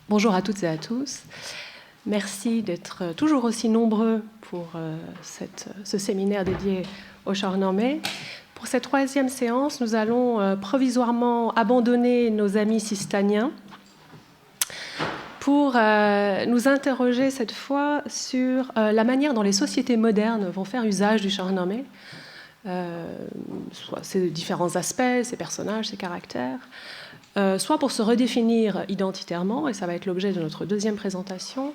Bonjour à toutes et à tous. Merci d'être toujours aussi nombreux pour ce séminaire dédié au Shahnameh. Pour cette troisième séance, nous allons provisoirement abandonner nos amis sistaniens pour nous interroger cette fois sur la manière dont les sociétés modernes vont faire usage du Shahnameh, soit ses différents aspects, ses personnages, ses caractères, soit pour se redéfinir identitairement, et ça va être l'objet de notre deuxième présentation,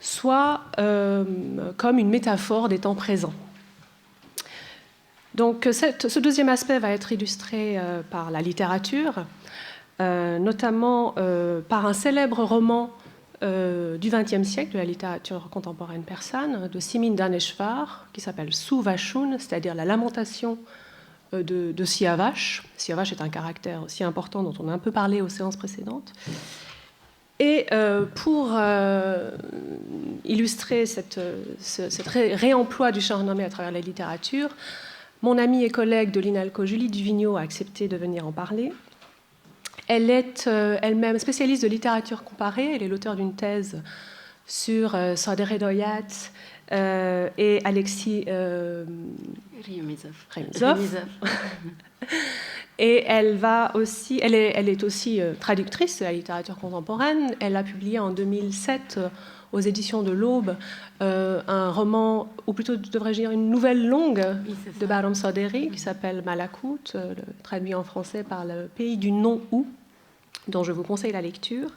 soit comme une métaphore des temps présents. Donc ce deuxième aspect va être illustré par la littérature, notamment par un célèbre roman du XXe siècle de la littérature contemporaine persane, de Simin Daneshvar, qui s'appelle Suvashun, c'est-à-dire la lamentation de Siavash. Siavash est un caractère aussi important dont on a un peu parlé aux séances précédentes. Et pour illustrer cette réemploi du Shahnameh à travers la littérature, mon amie et collègue de l'INALCO, Julie Duvigneau, a accepté de venir en parler. Elle est elle-même spécialiste de littérature comparée. Elle est l'auteure d'une thèse sur Sadr Doyat et Alexis Remizov. Et elle est aussi traductrice de la littérature contemporaine. Elle a publié en 2007 aux éditions de l'Aube un roman, ou plutôt devrais-je dire une nouvelle longue de Bahram Saderi qui s'appelle Malakout, traduit en français par Le pays du non-ou, dont je vous conseille la lecture.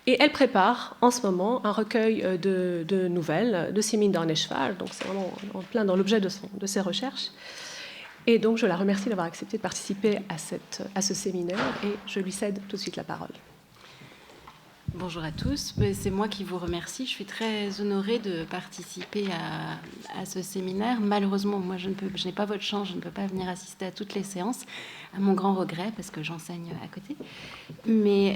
Et elle prépare en ce moment un recueil de nouvelles de Simin Daneshvar, donc c'est vraiment en plein dans l'objet de ses recherches. Et donc je la remercie d'avoir accepté de participer à ce séminaire et je lui cède tout de suite la parole. Bonjour à tous, c'est moi qui vous remercie. Je suis très honorée de participer à ce séminaire. Malheureusement, moi je n'ai pas votre chance, je ne peux pas venir assister à toutes les séances, à mon grand regret, parce que j'enseigne à côté. Mais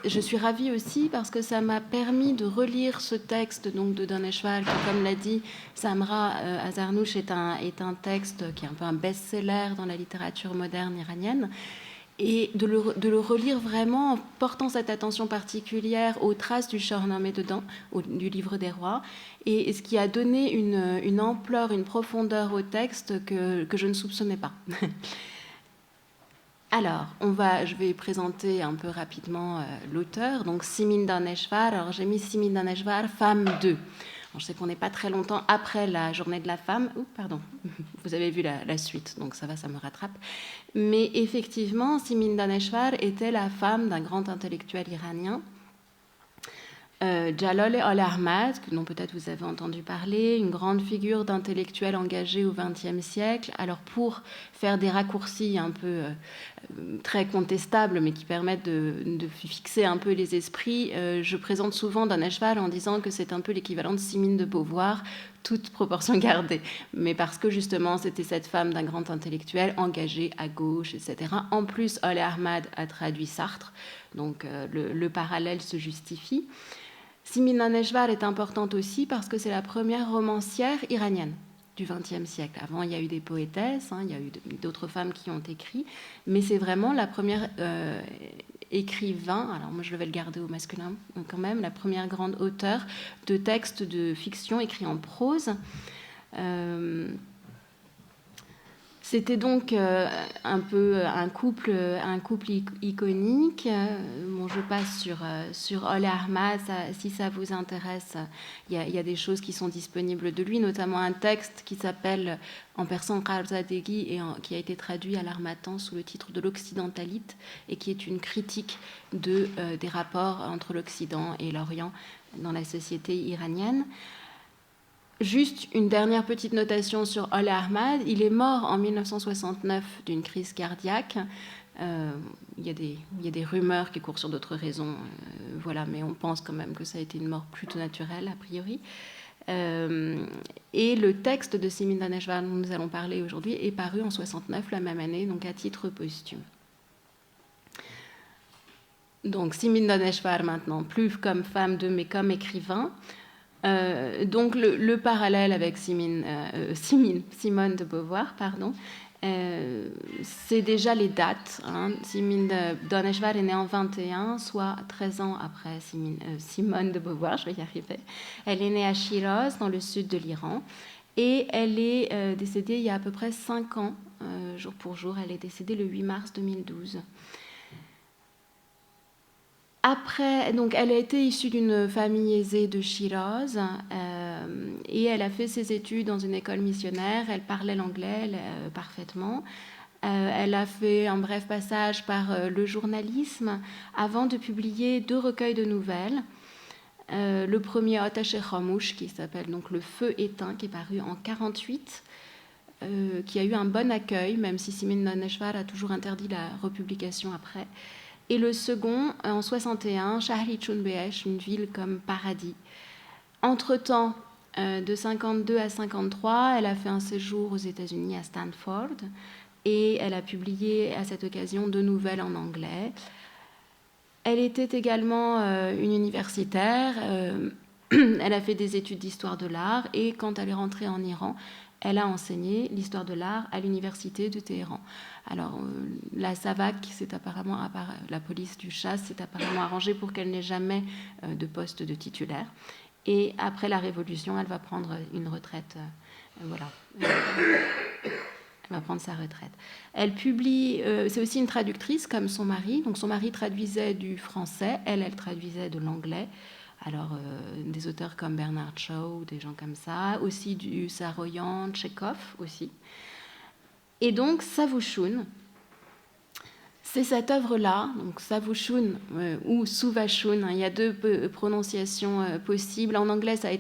je suis ravie aussi parce que ça m'a permis de relire ce texte donc, de Daneshvar, qui, comme l'a dit Samra Azarnouch, est un texte qui est un peu un best-seller dans la littérature moderne iranienne. Et de le relire vraiment en portant cette attention particulière aux traces du Shahnameh dedans, du livre des rois, et ce qui a donné une ampleur, une profondeur au texte que je ne soupçonnais pas. Alors, je vais présenter un peu rapidement l'auteur, donc Simin Daneshvar. Alors j'ai mis Simin Daneshvar, femme 2. Alors, je sais qu'on n'est pas très longtemps après la journée de la femme. Pardon, vous avez vu la suite, donc ça va, ça me rattrape. Mais effectivement, Simin Daneshvar était la femme d'un grand intellectuel iranien, Jalal al-Ahmad, dont peut-être vous avez entendu parler, une grande figure d'intellectuel engagé au XXe siècle. Alors pour faire des raccourcis un peu très contestables, mais qui permettent de fixer un peu les esprits, je présente souvent Daneshvar en disant que c'est un peu l'équivalent de Simone de Beauvoir, toute proportion gardée. Mais parce que justement, c'était cette femme d'un grand intellectuel engagé à gauche, etc. En plus, al-Ahmad a traduit Sartre, donc le parallèle se justifie. Simin Daneshvar est importante aussi parce que c'est la première romancière iranienne du XXe siècle. Avant, il y a eu des poétesses, il y a eu d'autres femmes qui ont écrit, mais c'est vraiment la première écrivain, alors moi je vais le garder au masculin quand même, la première grande auteure de textes de fiction écrits en prose. C'était donc un peu un couple iconique. Bon, je passe sur al-Ahmad. Si ça vous intéresse, il y a des choses qui sont disponibles de lui, notamment un texte qui s'appelle en persan Qarzadeghi et qui a été traduit à l'Harmattan sous le titre de l'Occidentalite et qui est une critique des rapports entre l'Occident et l'Orient dans la société iranienne. Juste une dernière petite notation sur al-Ahmad. Il est mort en 1969 d'une crise cardiaque. Il y a des rumeurs qui courent sur d'autres raisons, voilà, mais on pense quand même que ça a été une mort plutôt naturelle, a priori. Et le texte de Simin Daneshvar dont nous allons parler aujourd'hui est paru en 69, la même année, donc à titre posthume. Donc Simin Daneshvar maintenant, plus comme femme de, mais comme écrivain. Donc le parallèle avec Simone de Beauvoir, c'est déjà les dates. Simone Doneshvar est née en 21, soit 13 ans après Simone de Beauvoir, je vais y arriver. Elle est née à Shiraz, dans le sud de l'Iran, et elle est décédée il y a à peu près 5 ans, jour pour jour. Elle est décédée le 8 mars 2012. Après, donc, elle a été issue d'une famille aisée de Shiraz et elle a fait ses études dans une école missionnaire. Elle parlait l'anglais parfaitement. Elle a fait un bref passage par le journalisme avant de publier 2 recueils de nouvelles. Le premier, Attaché Khamouch, qui s'appelle donc Le Feu éteint, qui est paru en 1948, qui a eu un bon accueil, même si Simone Doneshvar a toujours interdit la republication après. Et le second, en 1961, Shahri Chunbeesh, une ville comme paradis. Entre-temps, de 52 à 53, elle a fait un séjour aux États-Unis à Stanford et elle a publié à cette occasion 2 nouvelles en anglais. Elle était également une universitaire. Elle a fait des études d'histoire de l'art et quand elle est rentrée en Iran, elle a enseigné l'histoire de l'art à l'université de Téhéran. Alors, la SAVAK, la police du Shah, s'est apparemment arrangée pour qu'elle n'ait jamais de poste de titulaire. Et après la Révolution, elle va prendre une retraite. Voilà. Elle va prendre sa retraite. Elle publie, c'est aussi une traductrice comme son mari. Donc, son mari traduisait du français, elle traduisait de l'anglais. Alors, des auteurs comme Bernard Shaw, des gens comme ça, aussi du Saroyan, Tchekhov aussi. Et donc, Savushun, c'est cette œuvre-là, donc Savushun ou Suvashun, il y a 2 prononciations possibles. En anglais, ça a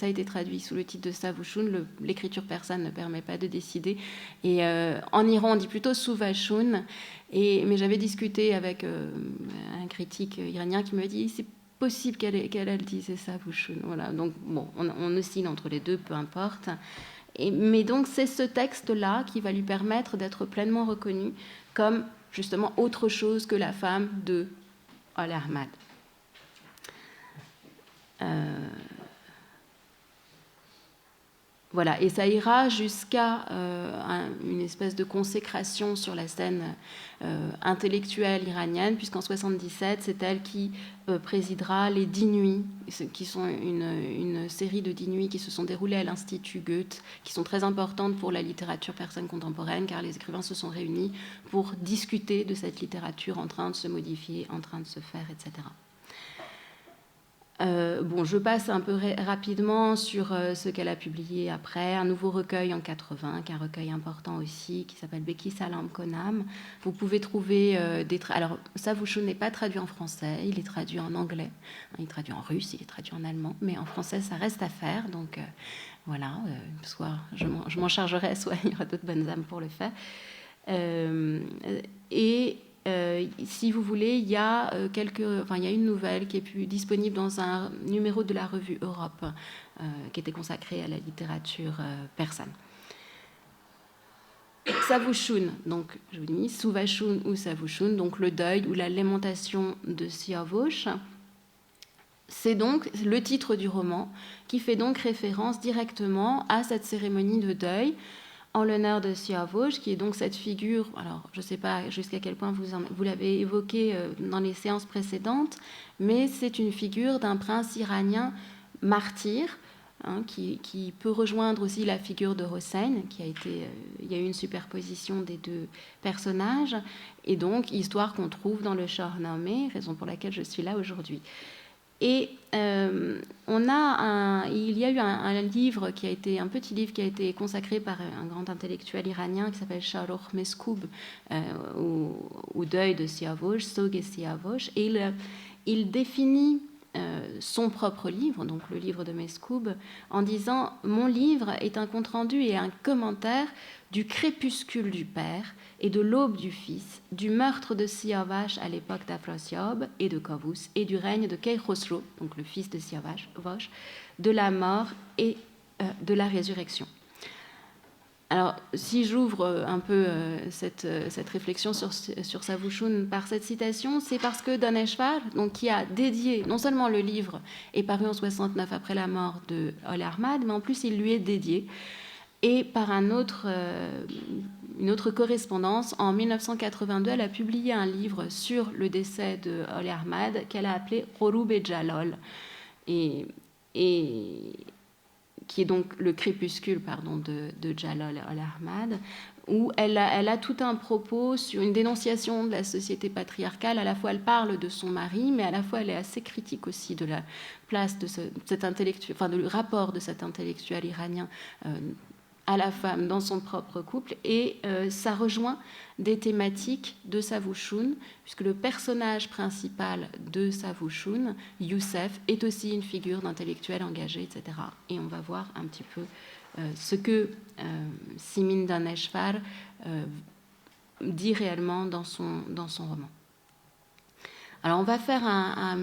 été traduit sous le titre de Savushun. L'écriture persane ne permet pas de décider. Et en Iran, on dit plutôt Suvashun. Mais j'avais discuté avec un critique iranien qui me dit c'est possible qu'elle dise Savushun. Voilà. Donc, bon, on oscille entre les 2, peu importe. Mais donc, c'est ce texte-là qui va lui permettre d'être pleinement reconnue comme justement autre chose que la femme de Al-Ahmad. Voilà, et ça ira jusqu'à une espèce de consécration sur la scène intellectuelle iranienne, puisqu'en 1977, c'est elle qui présidera les 10 nuits, qui sont une série de 10 nuits qui se sont déroulées à l'Institut Goethe, qui sont très importantes pour la littérature persane contemporaine, car les écrivains se sont réunis pour discuter de cette littérature en train de se modifier, en train de se faire, etc. Bon, je passe un peu rapidement sur ce qu'elle a publié après. Un nouveau recueil en 80, qui est un recueil important aussi, qui s'appelle Beki Salam Konam. Vous pouvez trouver alors, Savushun n'est pas traduit en français, il est traduit en anglais, il est traduit en russe, il est traduit en allemand, mais en français, ça reste à faire. Donc, voilà, soit je m'en chargerai, soit il y aura d'autres bonnes âmes pour le faire. Si vous voulez, il y a une nouvelle qui est disponible dans un numéro de la revue Europe, qui était consacré à la littérature persane. Savushun, donc je vous dis Suvashun ou Savushun, donc le deuil ou la lamentation de Siavosh. C'est donc le titre du roman qui fait donc référence directement à cette cérémonie de deuil en l'honneur de Siavosh, qui est donc cette figure, alors je ne sais pas jusqu'à quel point vous l'avez évoqué dans les séances précédentes, mais c'est une figure d'un prince iranien martyr, qui peut rejoindre aussi la figure de Hossein, il y a eu une superposition des 2 personnages, et donc histoire qu'on trouve dans le Shahnameh, raison pour laquelle je suis là aujourd'hui. Et il y a eu un livre un petit livre qui a été consacré par un grand intellectuel iranien qui s'appelle Shahrokh Meskoub, au deuil de Siavosh, Sog et Siavosh, et il définit son propre livre, donc le livre de Meskoub, en disant « Mon livre est un compte-rendu et un commentaire du crépuscule du père et de l'aube du fils, du meurtre de Siavash à l'époque d'Afrasiab et de Kavus, et du règne de Khosrow, donc le fils de Siavash, de la mort et de la résurrection. » Alors, si j'ouvre un peu cette réflexion sur Savushun par cette citation, c'est parce que Doneshvar, donc, qui a dédié, non seulement le livre est paru en 69 après la mort de Al-Ahmad, mais en plus il lui est dédié. Et par une autre correspondance, en 1982, elle a publié un livre sur le décès de Oli Ahmad qu'elle a appelé Ghoroub et Jalal, et qui est donc le crépuscule de Jalal Oli Ahmad, où elle a tout un propos sur une dénonciation de la société patriarcale. À la fois, elle parle de son mari, mais à la fois, elle est assez critique aussi de la place de cet intellectuel, enfin, du rapport de cet intellectuel iranien à la femme dans son propre couple, et ça rejoint des thématiques de Savouchoun, puisque le personnage principal de Savouchoun, Youssef, est aussi une figure d'intellectuel engagé, etc. Et on va voir un petit peu ce que Simin Daneshvar dit réellement dans son roman. Alors on va faire un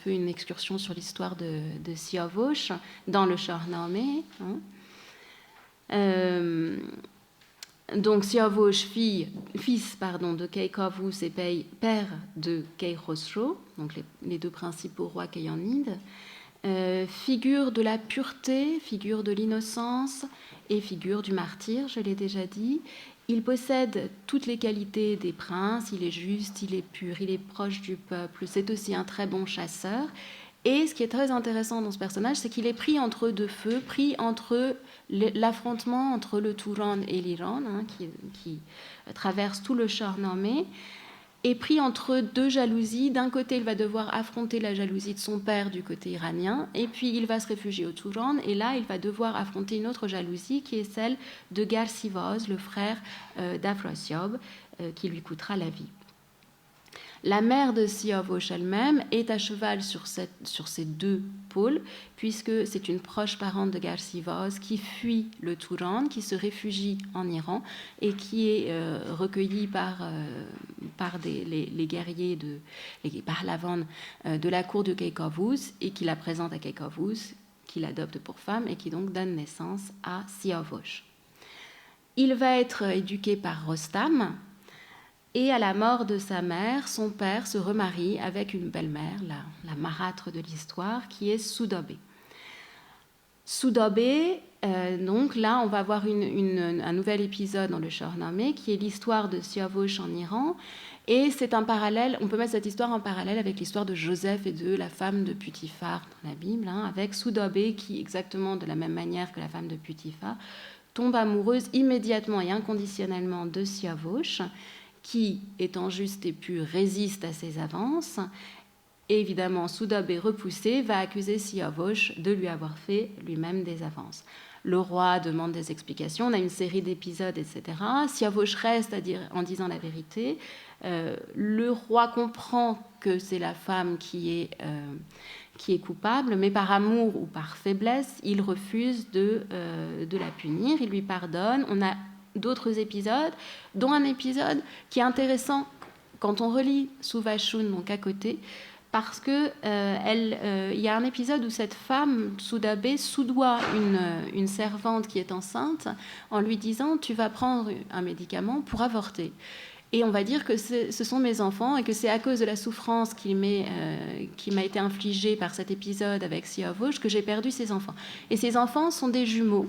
peu une excursion sur l'histoire de Siavush dans le Shahnameh. Donc Siavush, fils de Kayqavus et père de Kaykhosro, donc les deux principaux rois kayanides, figure de la pureté, figure de l'innocence et figure du martyr, je l'ai déjà dit. Il possède toutes les qualités des princes, il est juste, il est pur, il est proche du peuple, c'est aussi un très bon chasseur. Et ce qui est très intéressant dans ce personnage, c'est qu'il est pris entre deux feux, pris entre l'affrontement entre le Touran et l'Iran, qui traverse tout le Shahnameh, et pris entre deux jalousies. D'un côté, il va devoir affronter la jalousie de son père du côté iranien, et puis il va se réfugier au Touran, et là, il va devoir affronter une autre jalousie, qui est celle de Garsivoz, le frère d'Afrosiyab, qui lui coûtera la vie. La mère de Siavush elle-même est à cheval sur ces deux pôles, puisque c'est une proche parente de Garsivoz qui fuit le Touran, qui se réfugie en Iran et qui est recueillie par les guerriers les Pahlavan de la cour de Kayqavus, et qui la présente à Kayqavus, qui l'adopte pour femme et qui donc donne naissance à Siavush. Il va être éduqué par Rostam. Et à la mort de sa mère, son père se remarie avec une belle-mère, la marâtre de l'histoire, qui est Soudabé. Soudabé, donc là, on va voir un nouvel épisode dans le Shahnameh, qui est l'histoire de Siavush en Iran. Et c'est un parallèle, on peut mettre cette histoire en parallèle avec l'histoire de Joseph et de la femme de Putifar dans la Bible, avec Soudabé qui, exactement de la même manière que la femme de Putifar, tombe amoureuse immédiatement et inconditionnellement de Siavush, qui, étant juste et pur, résiste à ses avances. Et évidemment, Soudabé, repoussé, va accuser Siavush de lui avoir fait lui-même des avances. Le roi demande des explications, on a une série d'épisodes, etc. Siavush reste en disant la vérité. Le roi comprend que c'est la femme qui est coupable, mais par amour ou par faiblesse, il refuse de la punir, il lui pardonne. On a d'autres épisodes, dont un épisode qui est intéressant quand on relit Savouchoun, donc à côté, parce que il y a un épisode où cette femme, Soudabé, soudoie une servante qui est enceinte en lui disant « tu vas prendre un médicament pour avorter ». Et on va dire que ce sont mes enfants et que c'est à cause de la souffrance qui m'a été infligée par cet épisode avec Siavush que j'ai perdu ces enfants. Et ces enfants sont des jumeaux.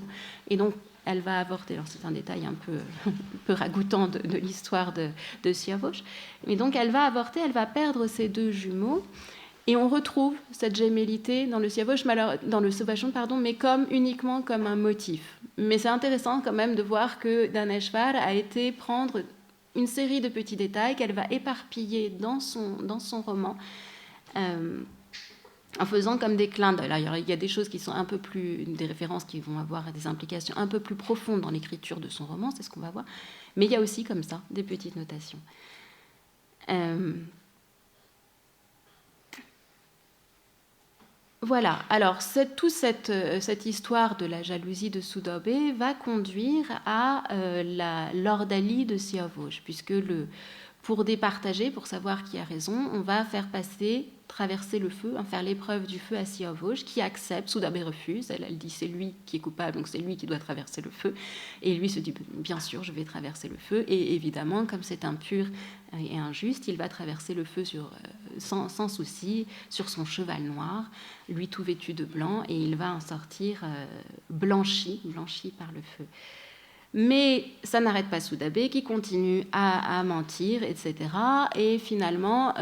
Et donc, elle va avorter. Alors, c'est un détail un peu ragoûtant de l'histoire de Siavush. Mais donc, elle va avorter, elle va perdre ses deux jumeaux. Et on retrouve cette gémellité dans le Siavush, mais uniquement comme un motif. Mais c'est intéressant quand même de voir que Daneshvar a été prendre une série de petits détails qu'elle va éparpiller dans son roman, en faisant comme des clins d'œil. Alors, il y a des choses qui sont un peu plus, des références qui vont avoir des implications un peu plus profondes dans l'écriture de son roman, c'est ce qu'on va voir. Mais il y a aussi comme ça des petites notations. Voilà, alors toute cette histoire de la jalousie de Soudabé va conduire à l'ordalie de Siavush, puisque Pour départager, pour savoir qui a raison, on va traverser le feu, faire l'épreuve du feu à Siavosh, qui accepte, Soudabé refuse, elle dit c'est lui qui est coupable, donc c'est lui qui doit traverser le feu, et lui se dit bien sûr je vais traverser le feu, et évidemment comme c'est impur et injuste, il va traverser le feu sans souci, sur son cheval noir, lui tout vêtu de blanc, et il va en sortir blanchi par le feu. Mais ça n'arrête pas Soudabé qui continue à mentir, etc. Et finalement,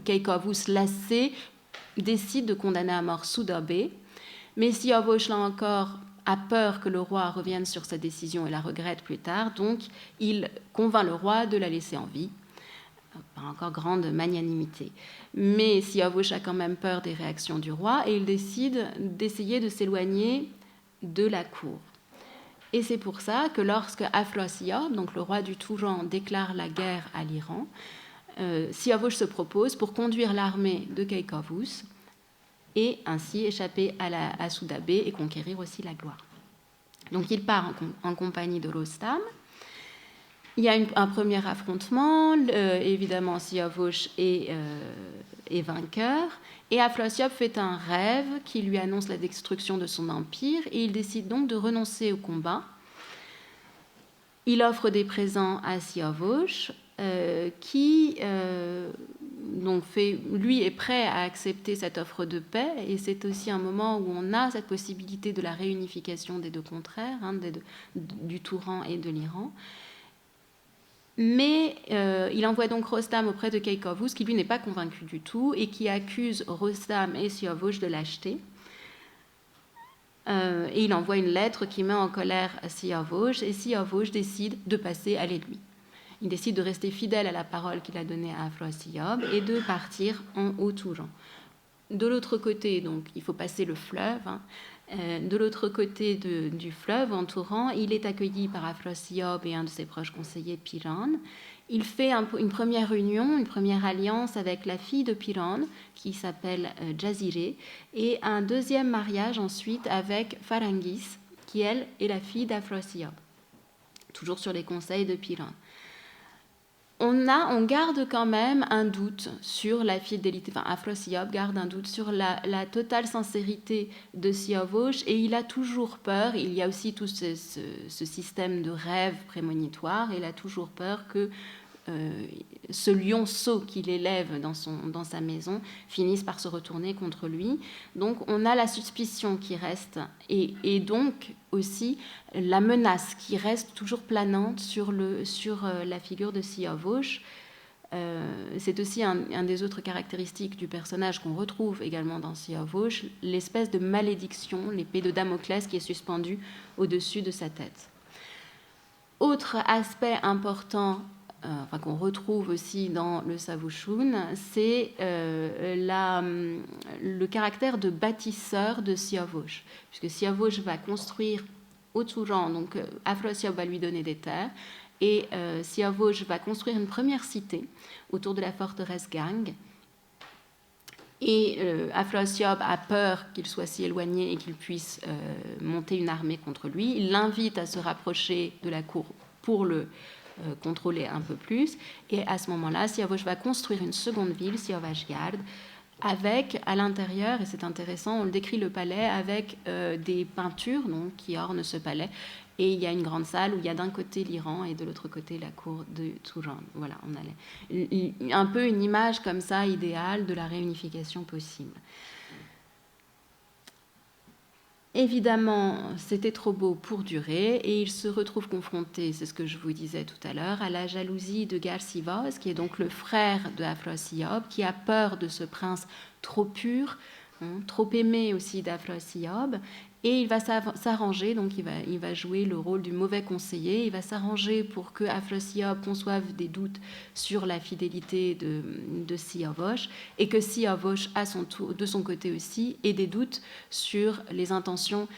Keikavus, lassé, décide de condamner à mort Soudabé. Mais Siavosh, là encore, a peur que le roi revienne sur sa décision et la regrette plus tard. Donc, il convainc le roi de la laisser en vie, par encore grande magnanimité. Mais Siavosh a quand même peur des réactions du roi et il décide d'essayer de s'éloigner de la cour. Et c'est pour ça que lorsque Afrosiob, donc le roi du Touran, déclare la guerre à l'Iran, Siavosh se propose pour conduire l'armée de Keikavus et ainsi échapper à Soudabé et conquérir aussi la gloire. Donc il part en compagnie de Rostam. Il y a un premier affrontement, évidemment Siavosh est vainqueur, et Afrosiob fait un rêve qui lui annonce la destruction de son empire, et il décide donc de renoncer au combat. Il offre des présents à Siavosh, qui donc lui est prêt à accepter cette offre de paix, et c'est aussi un moment où on a cette possibilité de la réunification des deux contraires, du Touran et de l'Iran. Mais il envoie donc Rostam auprès de Keikavus, qui lui n'est pas convaincu du tout, et qui accuse Rostam et Siavosh de lâcheté. Et il envoie une lettre qui met en colère Siavosh, et Siavosh décide de passer à l'aide-lui. Il décide de rester fidèle à la parole qu'il a donnée à Afrosiob et de partir en Haut-Touran. De l'autre côté, donc, il faut passer le fleuve. De l'autre côté du fleuve, en Touran, il est accueilli par Afrosiob et un de ses proches conseillers, Piran. Il fait une première union, une première alliance avec la fille de Piran, qui s'appelle Jazireh, et un deuxième mariage ensuite avec Farangis, qui, elle, est la fille d'Afrosiob, toujours sur les conseils de Piran. On garde quand même un doute sur la fidélité, Afrosiob garde un doute sur la totale sincérité de Siavosh, et il a toujours peur, il y a aussi tout ce système de rêve prémonitoire, il a toujours peur que ce lionceau qu'il élève dans sa maison finisse par se retourner contre lui. Donc on a la suspicion qui reste, et donc aussi la menace qui reste toujours planante sur la figure de Siavosh. C'est aussi un des autres caractéristiques du personnage qu'on retrouve également dans Siavosh, l'espèce de malédiction, l'épée de Damoclès qui est suspendue au-dessus de sa tête. Autre aspect important qu'on retrouve aussi dans le Savushun, c'est le caractère de bâtisseur de Siavosh, puisque Siavosh va construire au Touran, donc Afrosiob va lui donner des terres, et Siavosh va construire une première cité autour de la forteresse Gang. Et Afrosiob a peur qu'il soit si éloigné et qu'il puisse monter une armée contre lui. Il l'invite à se rapprocher de la cour pour le contrôler un peu plus. Et à ce moment-là, Siavosh va construire une seconde ville, Siavashgard, avec à l'intérieur, et c'est intéressant, on le décrit le palais avec des peintures donc, qui ornent ce palais. Et il y a une grande salle où il y a d'un côté l'Iran et de l'autre côté la cour de Touran. Voilà, on a un peu une image comme ça idéale de la réunification possible. Évidemment, c'était trop beau pour durer et il se retrouve confronté, c'est ce que je vous disais tout à l'heure, à la jalousie de Garsivos, qui est donc le frère de Afrosiob, qui a peur de ce prince trop pur, trop aimé aussi d'Afrosiob. Et il va s'arranger, donc il va jouer le rôle du mauvais conseiller, il va s'arranger pour que Afrosiob conçoive des doutes sur la fidélité de Siavosh, et que Siavosh, de son côté aussi, ait des doutes sur les intentions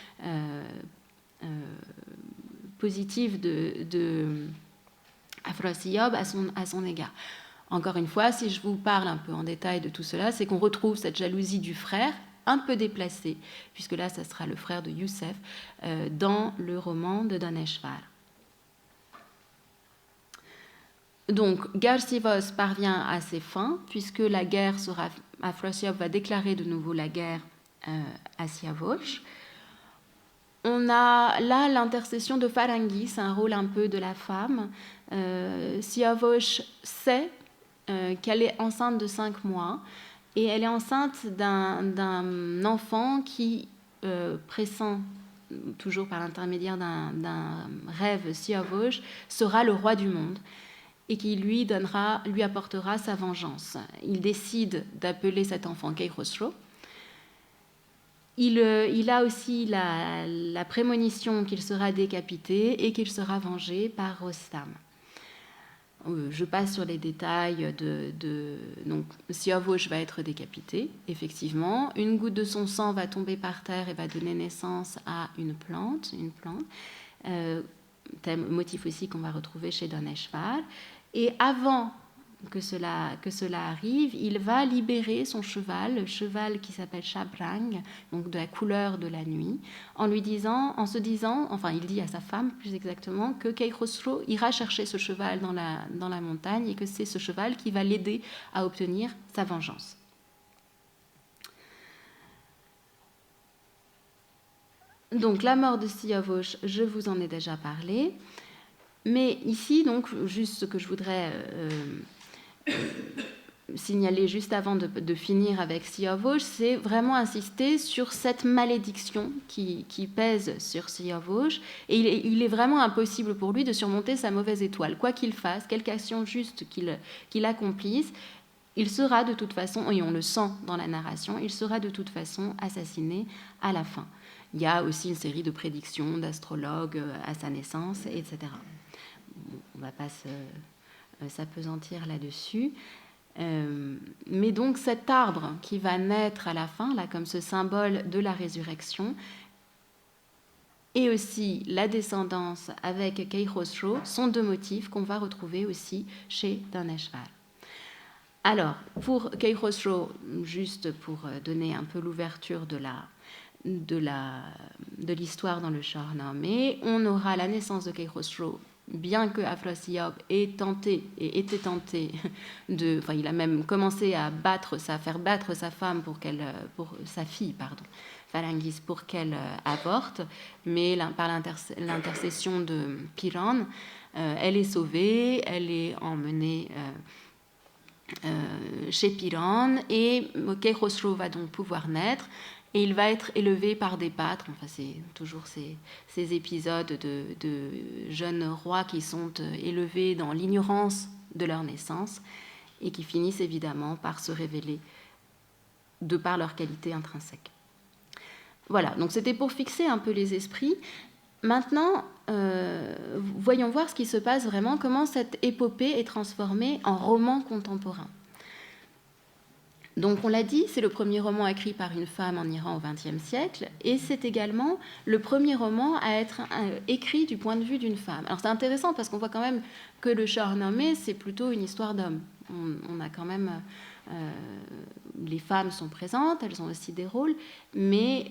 positives de Afrosiob à son égard. Encore une fois, si je vous parle un peu en détail de tout cela, c'est qu'on retrouve cette jalousie du frère, un peu déplacé, puisque là, ça sera le frère de Youssef, dans le roman de Daneshvar. Donc, Garsivos parvient à ses fins, puisque la guerre sera... Afrasiab va déclarer de nouveau la guerre à Siavosh. On a là l'intercession de Farangis, un rôle un peu de la femme. Siavosh sait qu'elle est enceinte de 5 mois, et elle est enceinte d'un enfant qui pressent, toujours par l'intermédiaire d'un rêve Siavosh, sera le roi du monde, et qui lui apportera sa vengeance. Il décide d'appeler cet enfant Keikhosro. Il a aussi la prémonition qu'il sera décapité et qu'il sera vengé par Rostam. Je passe sur les détails donc Siavosh va être décapité, effectivement. Une goutte de son sang va tomber par terre et va donner naissance à une plante. Motif aussi qu'on va retrouver chez Daneshvar. Et avant que cela arrive, il va libérer son cheval, le cheval qui s'appelle Shabrang, donc de la couleur de la nuit, il dit à sa femme plus exactement, que Keikhosro ira chercher ce cheval dans la montagne et que c'est ce cheval qui va l'aider à obtenir sa vengeance. Donc la mort de Siavosh, je vous en ai déjà parlé. Mais ici, donc, juste ce que je voudrais signaler juste avant de finir avec Siavosh, c'est vraiment insister sur cette malédiction qui pèse sur Siavosh. Et il est vraiment impossible pour lui de surmonter sa mauvaise étoile. Quoi qu'il fasse, quelque action juste qu'il accomplisse, il sera de toute façon, et on le sent dans la narration, il sera de toute façon assassiné à la fin. Il y a aussi une série de prédictions d'astrologues à sa naissance, etc. On ne va pas s'appesantir là-dessus. Mais donc cet arbre qui va naître à la fin, là, comme ce symbole de la résurrection, et aussi la descendance avec Keikhosro, sont deux motifs qu'on va retrouver aussi chez Daneshvar. Alors, pour Keikhosro, juste pour donner un peu l'ouverture de l'histoire dans le Shahnameh, on aura la naissance de Keikhosro, bien que Afrasiab était tenté il a même commencé à faire battre sa femme sa fille, Farangis, pour qu'elle avorte, mais par l'intercession de Piran, elle est sauvée, elle est emmenée chez Piran, et Keikhosro va donc pouvoir naître. Et il va être élevé par des pâtres. Enfin, c'est toujours ces épisodes de jeunes rois qui sont élevés dans l'ignorance de leur naissance et qui finissent évidemment par se révéler de par leur qualité intrinsèque. Voilà, donc c'était pour fixer un peu les esprits. Maintenant, voyons voir ce qui se passe vraiment, comment cette épopée est transformée en roman contemporain. Donc on l'a dit, c'est le premier roman écrit par une femme en Iran au XXe siècle, et c'est également le premier roman à être écrit du point de vue d'une femme. Alors c'est intéressant parce qu'on voit quand même que le Shahnameh, c'est plutôt une histoire d'homme. On a quand même... les femmes sont présentes, elles ont aussi des rôles, mais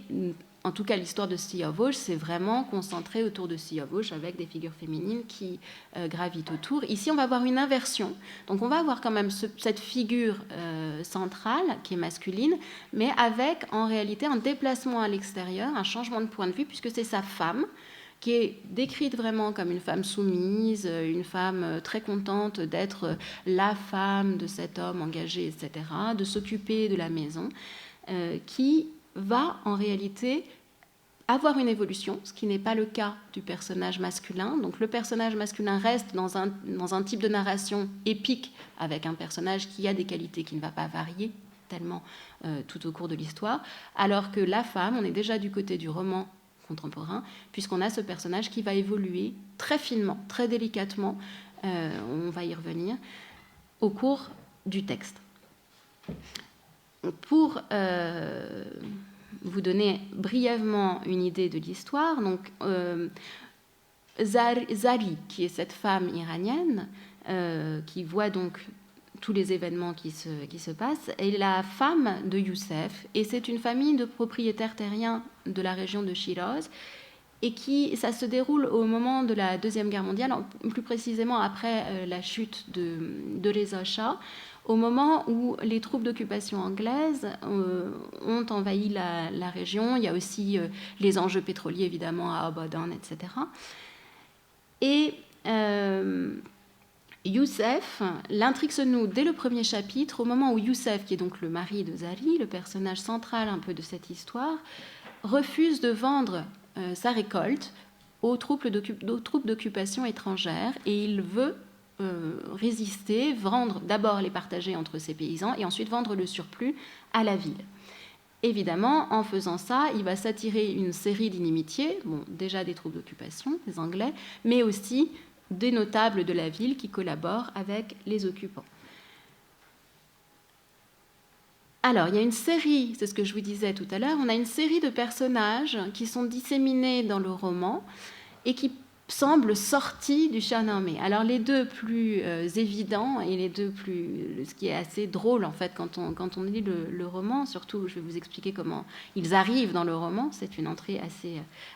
en tout cas l'histoire de Siavosh, c'est vraiment concentré autour de Siavosh avec des figures féminines qui gravitent autour. Ici, on va avoir une inversion. Donc on va avoir quand même cette figure centrale qui est masculine, mais avec en réalité un déplacement à l'extérieur, un changement de point de vue, puisque c'est sa femme qui est décrite vraiment comme une femme soumise, une femme très contente d'être la femme de cet homme engagé, etc., de s'occuper de la maison, qui va en réalité avoir une évolution, ce qui n'est pas le cas du personnage masculin. Donc le personnage masculin reste dans un type de narration épique, avec un personnage qui a des qualités qui ne va pas varier tellement tout au cours de l'histoire, alors que la femme, on est déjà du côté du roman contemporain, puisqu'on a ce personnage qui va évoluer très finement, très délicatement, on va y revenir, au cours du texte. Pour vous donner brièvement une idée de l'histoire, donc Zari, qui est cette femme iranienne, qui voit donc tous les événements qui se passent, est la femme de Youssef, et c'est une famille de propriétaires terriens de la région de Shiraz, et ça se déroule au moment de la Deuxième Guerre mondiale, plus précisément après la chute de Reza Shah, au moment où les troupes d'occupation anglaises ont envahi la région. Il y a aussi les enjeux pétroliers, évidemment, à Abadan, etc. Et Youssef, l'intrigue se noue dès le premier chapitre, au moment où Youssef, qui est donc le mari de Zari, le personnage central un peu de cette histoire, refuse de vendre sa récolte aux troupes d'occupation étrangères, et il veut résister, d'abord les partager entre ses paysans et ensuite vendre le surplus à la ville. Évidemment, en faisant ça, il va s'attirer une série d'inimitiés, déjà des troupes d'occupation, des Anglais, mais aussi des notables de la ville qui collaborent avec les occupants. Alors, il y a une série, c'est ce que je vous disais tout à l'heure, on a une série de personnages qui sont disséminés dans le roman et qui semblent sortis du Shahnameh. Alors, les deux plus évidents et les deux plus... ce qui est assez drôle, en fait, quand on lit le roman, surtout, je vais vous expliquer comment ils arrivent dans le roman, c'est une entrée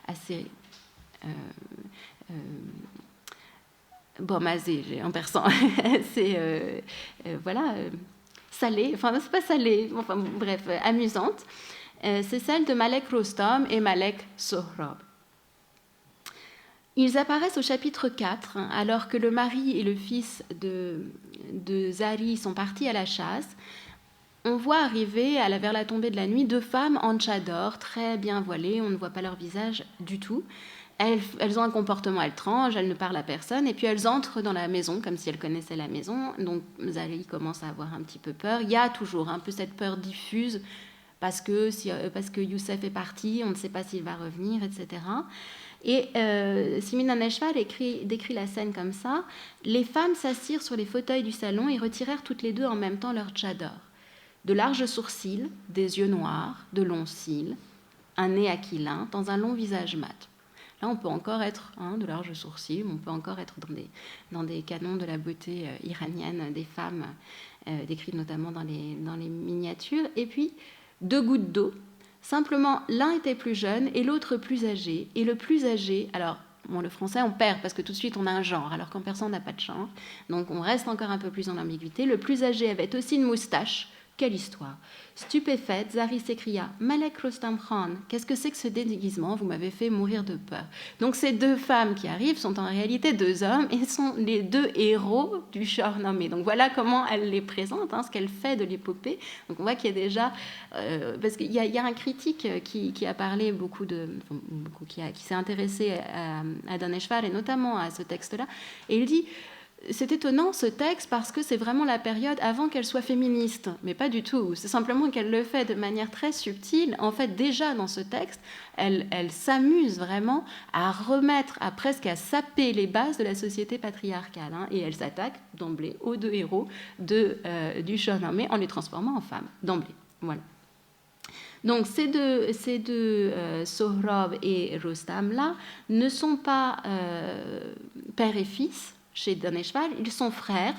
assez bourmazé en persan, c'est salée, enfin c'est pas salée, enfin bref, amusante, c'est celle de Malek Rostam et Malek Sohrab. Ils apparaissent au chapitre 4, alors que le mari et le fils de Zari sont partis à la chasse. On voit arriver, vers la tombée de la nuit, deux femmes en tchador, très bien voilées, on ne voit pas leur visage du tout. Elles ont un comportement étrange, elles ne parlent à personne, et puis elles entrent dans la maison comme si elles connaissaient la maison. Donc Zari commence à avoir un petit peu peur. Il y a toujours un peu cette peur diffuse parce que Youssef est parti, on ne sait pas s'il va revenir, etc. Et Simin Daneshvar décrit la scène comme ça. Les femmes s'assirent sur les fauteuils du salon et retirèrent toutes les deux en même temps leur tchador. De larges sourcils, des yeux noirs, de longs cils, un nez aquilin dans un long visage mat. Là, on peut encore être de larges sourcils, on peut encore être dans des canons de la beauté iranienne des femmes, décrites notamment dans les miniatures. Et puis, deux gouttes d'eau. Simplement, l'un était plus jeune et l'autre plus âgé. Et le plus âgé, alors, le français, on perd parce que tout de suite, on a un genre, alors qu'en persan, on n'a pas de genre. Donc, on reste encore un peu plus dans l'ambiguïté. Le plus âgé avait aussi une moustache. Quelle histoire! Stupéfaite, Zari s'écria « Malek Rostam Khan, qu'est-ce que c'est que ce déguisement? Vous m'avez fait mourir de peur. » Donc ces deux femmes qui arrivent sont en réalité deux hommes et sont les deux héros du Shahnameh. Donc voilà comment elle les présente, ce qu'elle fait de l'épopée. Donc on voit qu'il y a déjà... parce qu'il y a un critique qui a parlé qui s'est intéressé à Daneshvar et notamment à ce texte-là, et il dit... C'est étonnant ce texte parce que c'est vraiment la période avant qu'elle soit féministe, mais pas du tout. C'est simplement qu'elle le fait de manière très subtile. En fait, déjà dans ce texte, elle s'amuse vraiment à remettre, presque à saper les bases de la société patriarcale. Et elle s'attaque d'emblée aux deux héros du Shahnameh en les transformant en femmes, d'emblée. Voilà. Donc ces deux Sohrab et Rostam-là ne sont pas père et fils, chez Daneshvar, ils sont frères.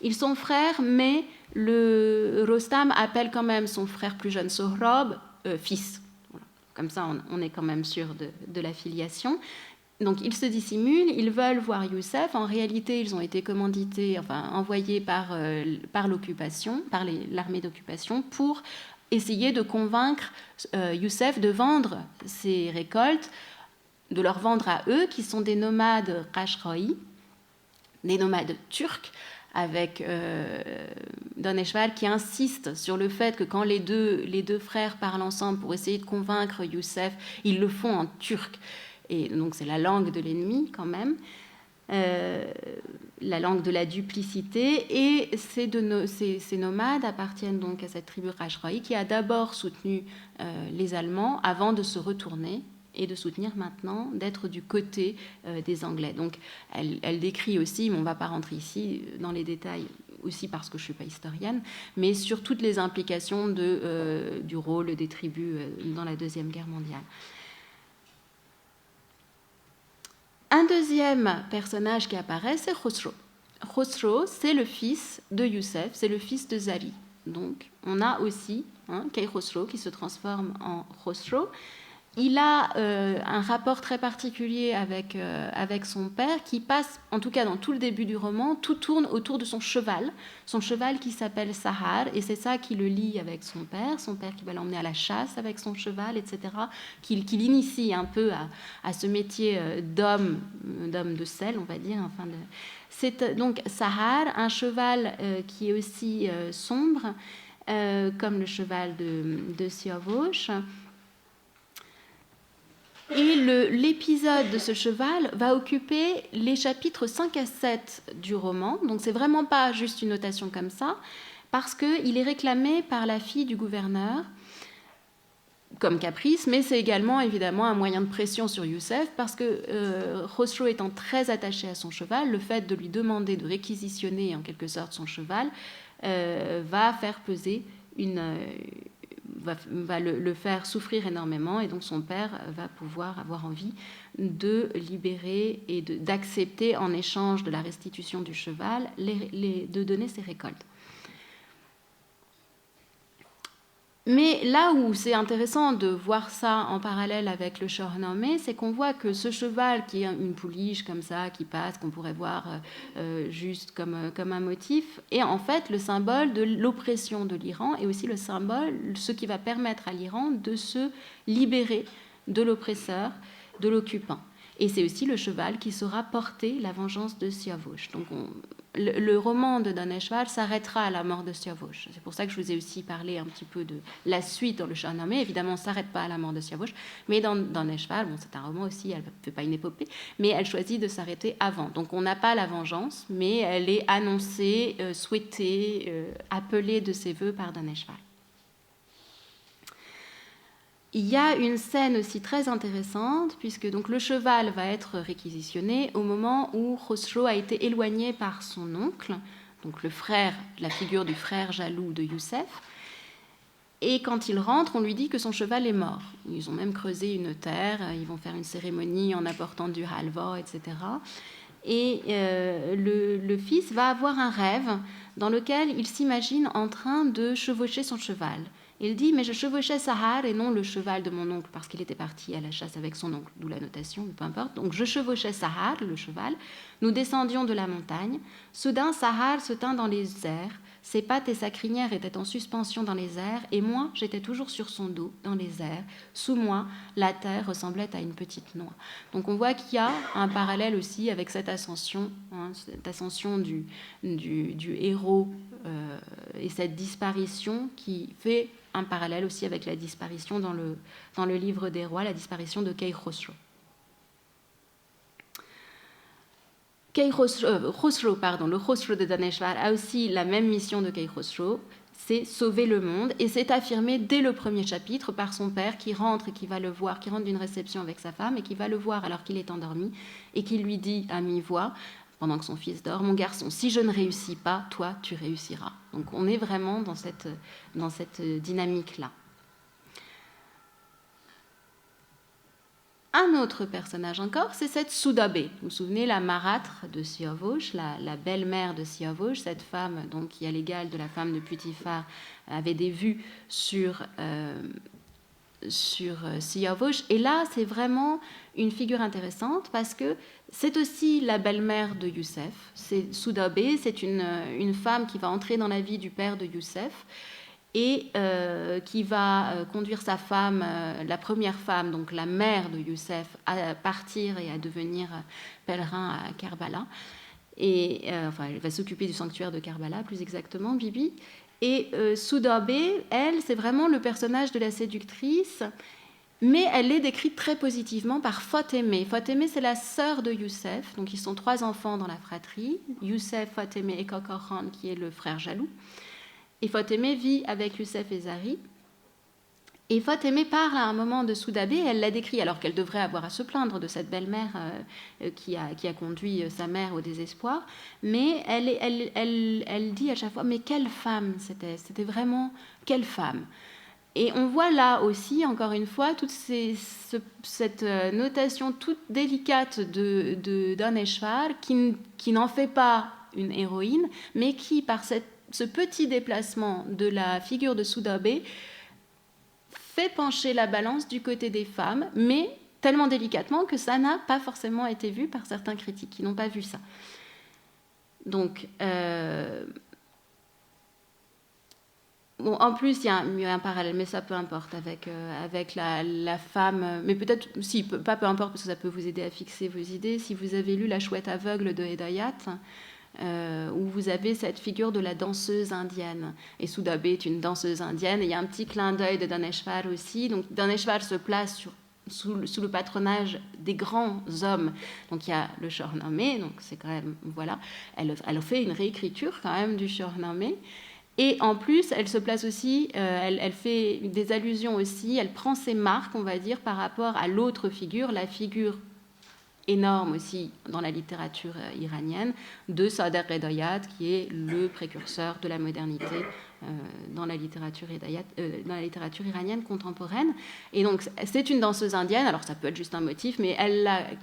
Ils sont frères, mais Rostam appelle quand même son frère plus jeune Sohrab fils. Voilà. Comme ça, on est quand même sûr de la filiation. Donc ils se dissimulent, ils veulent voir Youssef. En réalité, ils ont été commandités, envoyés par l'occupation, par l'armée d'occupation, pour essayer de convaincre Youssef de vendre ses récoltes, de leur vendre à eux, qui sont des nomades Qashqai, des nomades turcs, avec Daneshvar qui insiste sur le fait que quand les deux frères parlent ensemble pour essayer de convaincre Youssef, ils le font en turc. Et donc c'est la langue de l'ennemi quand même, la langue de la duplicité. Et ces nomades appartiennent donc à cette tribu Qashqai qui a d'abord soutenu les Allemands avant de se retourner et de soutenir maintenant, d'être du côté des Anglais. Donc elle décrit aussi, mais on ne va pas rentrer ici dans les détails, aussi parce que je ne suis pas historienne, mais sur toutes les implications du rôle des tribus dans la Deuxième Guerre mondiale. Un deuxième personnage qui apparaît, c'est Khosrow. Khosrow, c'est le fils de Youssef, c'est le fils de Zari. Donc on a aussi Kay Khosrow qui se transforme en Khosrow. il a un rapport très particulier avec son père qui passe, en tout cas dans tout le début du roman, tout tourne autour de son cheval qui s'appelle Sahar, et c'est ça qui le lie avec son père qui va l'emmener à la chasse avec son cheval, etc., qui l'initie un peu à ce métier d'homme de sel, on va dire. Enfin c'est donc Sahar, un cheval qui est aussi sombre, comme le cheval de Siavosh. Et l'épisode de ce cheval va occuper les chapitres 5 à 7 du roman. Donc c'est vraiment pas juste une notation comme ça, parce qu'il est réclamé par la fille du gouverneur comme caprice, mais c'est également évidemment un moyen de pression sur Youssef, parce que Khosrow étant très attaché à son cheval, le fait de lui demander de réquisitionner en quelque sorte son cheval va faire peser va le faire souffrir énormément, et donc son père va pouvoir avoir envie de libérer et d'accepter en échange de la restitution du cheval de donner ses récoltes. Mais là où c'est intéressant de voir ça en parallèle avec le Shahnameh, c'est qu'on voit que ce cheval qui est une pouliche comme ça, qui passe, qu'on pourrait voir juste comme un motif, est en fait le symbole de l'oppression de l'Iran, et aussi le symbole, ce qui va permettre à l'Iran de se libérer de l'oppresseur, de l'occupant. Et c'est aussi le cheval qui saura porter la vengeance de Siavosh. Donc le roman de Daneshvar s'arrêtera à la mort de Siavosh. C'est pour ça que je vous ai aussi parlé un petit peu de la suite dans le Shahnameh. Évidemment, on ne s'arrête pas à la mort de Siavosh, mais dans Daneshvar, bon, c'est un roman aussi, elle ne fait pas une épopée, mais elle choisit de s'arrêter avant. Donc on n'a pas la vengeance, mais elle est annoncée, souhaitée, appelée de ses voeux par Daneshvar. Il y a une scène aussi très intéressante, puisque donc le cheval va être réquisitionné au moment où Khosrow a été éloigné par son oncle, donc le frère, la figure du frère jaloux de Youssef. Et quand il rentre, on lui dit que son cheval est mort. Ils ont même creusé une terre, ils vont faire une cérémonie en apportant du halva, etc. Et le fils va avoir un rêve dans lequel il s'imagine en train de chevaucher son cheval. Il dit, mais je chevauchais Sahar et non le cheval de mon oncle, parce qu'il était parti à la chasse avec son oncle, d'où la notation, peu importe. Donc je chevauchais Sahar, le cheval. Nous descendions de la montagne. Soudain, Sahar se tint dans les airs. Ses pattes et sa crinière étaient en suspension dans les airs, et moi, j'étais toujours sur son dos, dans les airs. Sous moi, la terre ressemblait à une petite noix. Donc on voit qu'il y a un parallèle aussi avec cette ascension du héros et cette disparition qui fait un parallèle aussi avec la disparition dans le livre des rois, la disparition de Kay Khosrow. Le Khosrow de Daneshvar a aussi la même mission de Kay Khosrow, c'est sauver le monde, et c'est affirmé dès le premier chapitre par son père qui rentre et qui va le voir, qui rentre d'une réception avec sa femme et qui va le voir alors qu'il est endormi et qui lui dit à mi-voix, pendant que son fils dort, « Mon garçon, si je ne réussis pas, toi, tu réussiras. » Donc on est vraiment dans cette dynamique-là. Un autre personnage encore, c'est cette Soudabé. Vous vous souvenez, la marâtre de Siavosh, la belle-mère de Siavosh, cette femme donc, qui, à l'égal de la femme de Putiphar, avait des vues sur Siavosh. Et là, c'est vraiment une figure intéressante parce que c'est aussi la belle-mère de Youssef. C'est Soudabé, c'est une femme qui va entrer dans la vie du père de Youssef et qui va conduire sa femme, la première femme, donc la mère de Youssef, à partir et à devenir pèlerin à Karbala. Et elle va s'occuper du sanctuaire de Karbala, plus exactement, Bibi. Et Soudabé, elle, c'est vraiment le personnage de la séductrice, mais elle est décrite très positivement par Fatemeh. Fatemeh, c'est la sœur de Youssef, donc ils sont 3 enfants dans la fratrie, Youssef, Fatemeh et Kokorhan, qui est le frère jaloux. Et Fatemeh vit avec Youssef et Zari. Et Fatemeh parle à un moment de Soudabé, elle la décrit, alors qu'elle devrait avoir à se plaindre de cette belle-mère qui a conduit sa mère au désespoir. Mais elle dit à chaque fois, mais quelle femme c'était vraiment quelle femme. Et on voit là aussi, encore une fois, toute cette notation toute délicate de Daneshvar qui n'en fait pas une héroïne, mais qui, par ce petit déplacement de la figure de Soudabé, fait pencher la balance du côté des femmes, mais tellement délicatement que ça n'a pas forcément été vu par certains critiques qui n'ont pas vu ça. Donc, bon, en plus, il y a un parallèle, mais ça peu importe, avec la femme, mais peut-être, si, pas peu importe, parce que ça peut vous aider à fixer vos idées. Si vous avez lu La chouette aveugle de Hedayat, où vous avez cette figure de la danseuse indienne. Et Sudabé est une danseuse indienne, et il y a un petit clin d'œil de Daneshvar aussi. Donc Daneshvar se place sous le patronage des grands hommes. Donc il y a le Shahnameh, donc c'est quand même, voilà, elle fait une réécriture quand même du Shahnameh. Et en plus, elle se place aussi, elle fait des allusions aussi, elle prend ses marques, on va dire, par rapport à l'autre figure, la figure énorme aussi dans la littérature iranienne, de Sadr Hedayat, qui est le précurseur de la modernité dans la littérature iranienne contemporaine. Et donc, c'est une danseuse indienne, alors ça peut être juste un motif, mais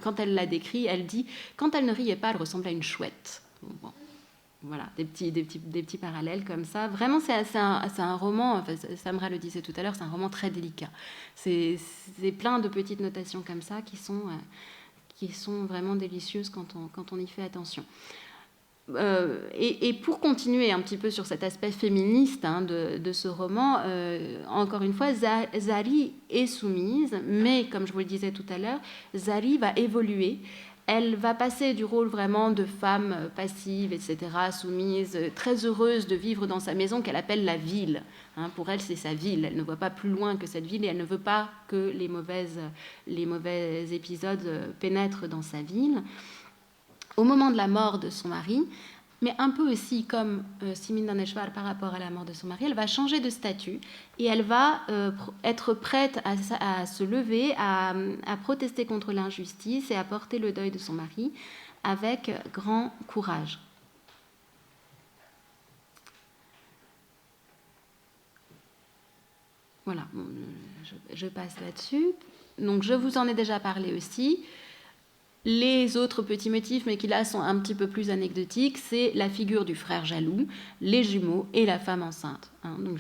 quand elle la décrit, elle dit « Quand elle ne riait pas, elle ressemblait à une chouette ». Bon. Voilà, des petits parallèles comme ça. Vraiment, c'est un roman, enfin, Samra le disait tout à l'heure, c'est un roman très délicat. C'est plein de petites notations comme ça qui sont vraiment délicieuses quand on y fait attention. Et pour continuer un petit peu sur cet aspect féministe de ce roman, encore une fois, Zari est soumise, mais comme je vous le disais tout à l'heure, Zari va évoluer. Elle va passer du rôle vraiment de femme passive, etc., soumise, très heureuse de vivre dans sa maison qu'elle appelle la ville. Pour elle, c'est sa ville. Elle ne voit pas plus loin que cette ville et elle ne veut pas que les mauvais épisodes pénètrent dans sa ville. Au moment de la mort de son mari, mais un peu aussi comme Simin Daneshvar par rapport à la mort de son mari, elle va changer de statut et elle va être prête à se lever, à protester contre l'injustice et à porter le deuil de son mari avec grand courage. Voilà, je passe là-dessus. Donc je vous en ai déjà parlé aussi. Les autres petits motifs, mais qui là sont un petit peu plus anecdotiques, c'est la figure du frère jaloux, les jumeaux et la femme enceinte. Donc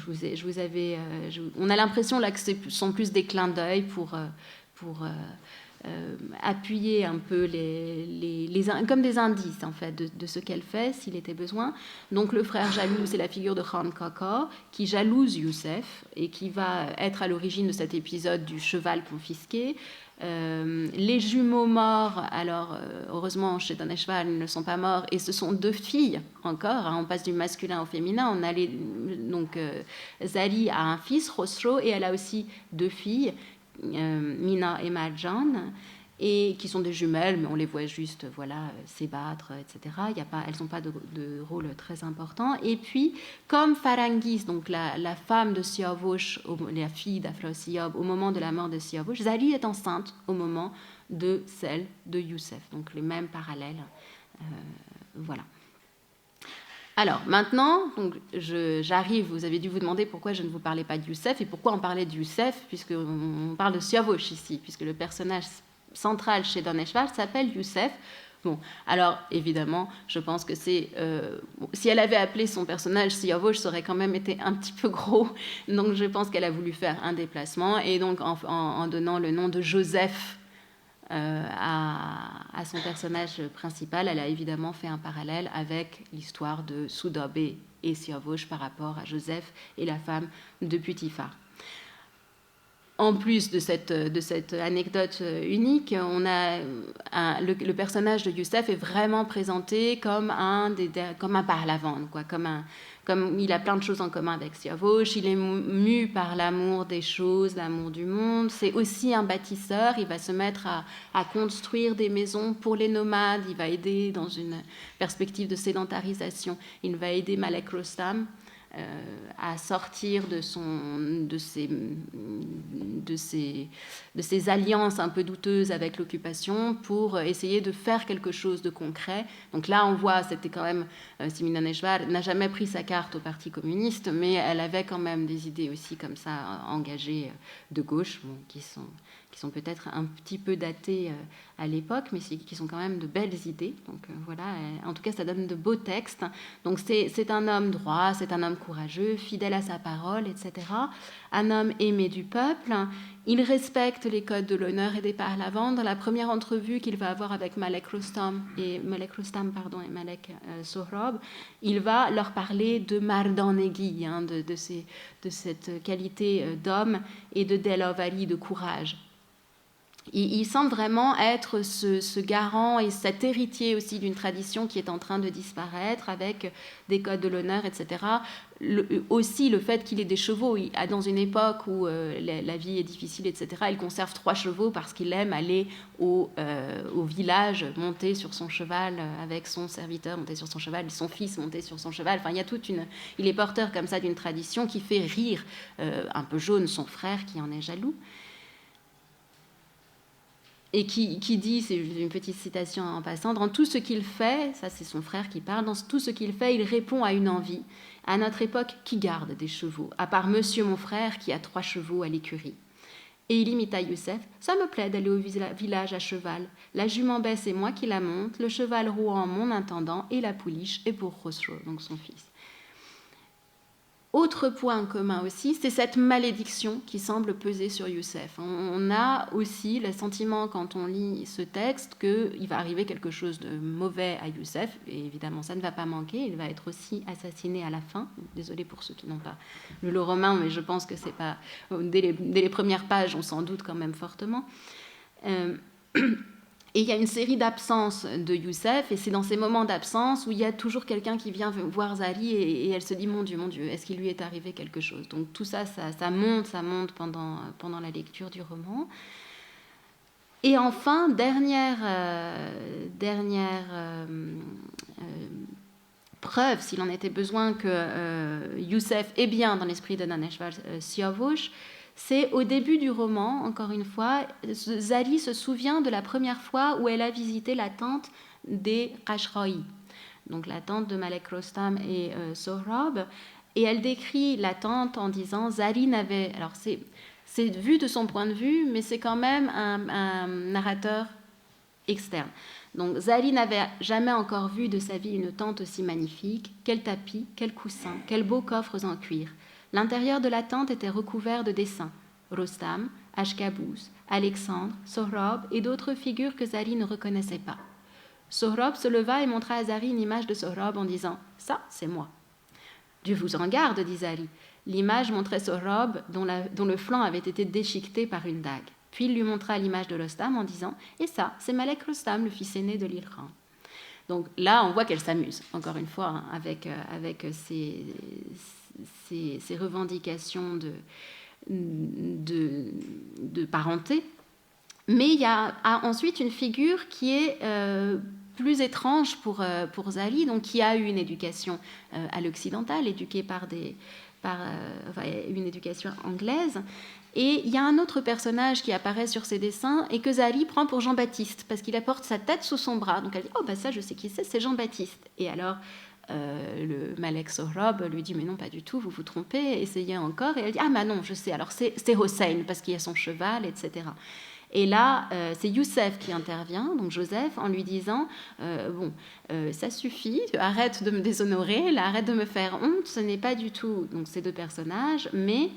on a l'impression là que ce sont plus des clins d'œil pour appuyer un peu comme des indices en fait de ce qu'elle fait s'il était besoin. Donc le frère jaloux, c'est la figure de Khan Kaka qui jalouse Youssef et qui va être à l'origine de cet épisode du cheval confisqué. Les jumeaux morts, alors heureusement chez Daneshvar ils ne sont pas morts et ce sont deux filles encore, on passe du masculin au féminin. Donc Zali a un fils, Khosrow, et elle a aussi deux filles, Mina et Marjan, et qui sont des jumelles, mais on les voit juste s'ébattre, etc. Elles n'ont pas de rôle très important. Et puis, comme Farangis, donc la femme de Siavosh, la fille d'Afrosiyab, au moment de la mort de Siavosh, Zali est enceinte au moment de celle de Youssef. Donc les mêmes parallèles. Voilà. Alors maintenant, j'arrive, vous avez dû vous demander pourquoi je ne vous parlais pas de Youssef et pourquoi on parlait de Youssef, puisqu'on parle de Siavosh ici, puisque le personnage central chez Daneshvar s'appelle Youssef. Bon, alors évidemment, je pense que si elle avait appelé son personnage Siavosh, ça aurait quand même été un petit peu gros. Donc je pense qu'elle a voulu faire un déplacement et donc en donnant le nom de Joseph à son personnage principal, elle a évidemment fait un parallèle avec l'histoire de Sudabé et Siavosh par rapport à Joseph et la femme de Putifar. En plus de cette anecdote unique, on a le personnage de Youssef est vraiment présenté comme un pahlavan, quoi, comme il a plein de choses en commun avec Siavosh. Il est mu par l'amour des choses, l'amour du monde. C'est aussi un bâtisseur. Il va se mettre à construire des maisons pour les nomades. Il va aider dans une perspective de sédentarisation. Il va aider Malek Rostam à sortir de ses alliances un peu douteuses avec l'occupation pour essayer de faire quelque chose de concret. Donc là, on voit, c'était quand même, Simin Daneshvar n'a jamais pris sa carte au Parti communiste, mais elle avait quand même des idées aussi comme ça engagées de gauche, qui sont peut-être un petit peu datées à l'époque, mais qui sont quand même de belles idées. Donc voilà, en tout cas, ça donne de beaux textes. Donc c'est un homme droit, c'est un homme courageux, fidèle à sa parole, etc. Un homme aimé du peuple. Il respecte les codes de l'honneur et des parlavants. Dans la première entrevue qu'il va avoir avec Malek Rostam et Malek Sohrab, il va leur parler de Mardanegi, de cette qualité d'homme, et de Delovali, de courage. Il semble vraiment être ce garant et cet héritier aussi d'une tradition qui est en train de disparaître avec des codes de l'honneur, etc. Aussi le fait qu'il ait des chevaux. Dans une époque où la vie est difficile, etc., il conserve 3 chevaux parce qu'il aime aller au village, monter sur son cheval avec son serviteur, monter sur son cheval, et son fils monter sur son cheval. Enfin, il y a il est porteur comme ça d'une tradition qui fait rire un peu jaune son frère qui en est jaloux. Et qui dit, c'est une petite citation en passant, dans tout ce qu'il fait, ça c'est son frère qui parle, dans tout ce qu'il fait, il répond à une envie. À notre époque, qui garde des chevaux, à part monsieur mon frère qui a 3 chevaux à l'écurie? Et il imita Youssef, ça me plaît d'aller au village à cheval. La jument baisse et moi qui la monte, le cheval rouant mon intendant et la pouliche est pour Khosrow, donc son fils. Autre point commun aussi, c'est cette malédiction qui semble peser sur Youssef. On a aussi le sentiment, quand on lit ce texte, qu'il va arriver quelque chose de mauvais à Youssef, et évidemment ça ne va pas manquer, il va être aussi assassiné à la fin. Désolée pour ceux qui n'ont pas lu le roman, mais je pense que c'est pas... Dès les premières pages, on s'en doute quand même fortement. Et il y a une série d'absences de Youssef, et c'est dans ces moments d'absence où il y a toujours quelqu'un qui vient voir Zari, et elle se dit, mon Dieu, est-ce qu'il lui est arrivé quelque chose? Donc tout ça monte pendant la lecture du roman. Et enfin, dernière preuve, s'il en était besoin, que Youssef est bien dans l'esprit de Daneshvar Siavush, c'est au début du roman, encore une fois, Zari se souvient de la première fois où elle a visité la tente des Qashraï, donc la tente de Malek Rostam et Sohrab, et elle décrit la tente en disant Zari n'avait... Alors c'est vu de son point de vue, mais c'est quand même un narrateur externe. Donc Zari n'avait jamais encore vu de sa vie une tente aussi magnifique, quel tapis, quel coussin, quels beaux coffres en cuir. L'intérieur de la tente était recouvert de dessins. Rostam, Ashkabuz, Alexandre, Sohrab et d'autres figures que Zari ne reconnaissait pas. Sohrab se leva et montra à Zari une image de Sohrab en disant « Ça, c'est moi ». « Dieu vous en garde », dit Zari. L'image montrait Sohrab dont le flanc avait été déchiqueté par une dague. Puis il lui montra l'image de Rostam en disant « Et ça, c'est Malek Rostam, le fils aîné de l'Ilkhan ». Donc là, on voit qu'elle s'amuse, encore une fois, avec ces revendications de parenté. Mais il y a ensuite une figure qui est plus étrange pour Zali, donc qui a eu une éducation à l'occidentale, éduquée une éducation anglaise. Et il y a un autre personnage qui apparaît sur ses dessins et que Zali prend pour Jean-Baptiste, parce qu'il apporte sa tête sous son bras. Donc elle dit « Oh, bah ça, je sais qui c'est Jean-Baptiste ». Et alors, le Malek Sohrab lui dit « Mais non, pas du tout, vous vous trompez, essayez encore ». Et elle dit « Ah, bah non, je sais, alors c'est Hossein, parce qu'il y a son cheval, etc. » Et là, c'est Youssef qui intervient, donc Joseph, en lui disant ça suffit, arrête de me déshonorer, là, arrête de me faire honte, ce n'est pas du tout donc ces 2 personnages, mais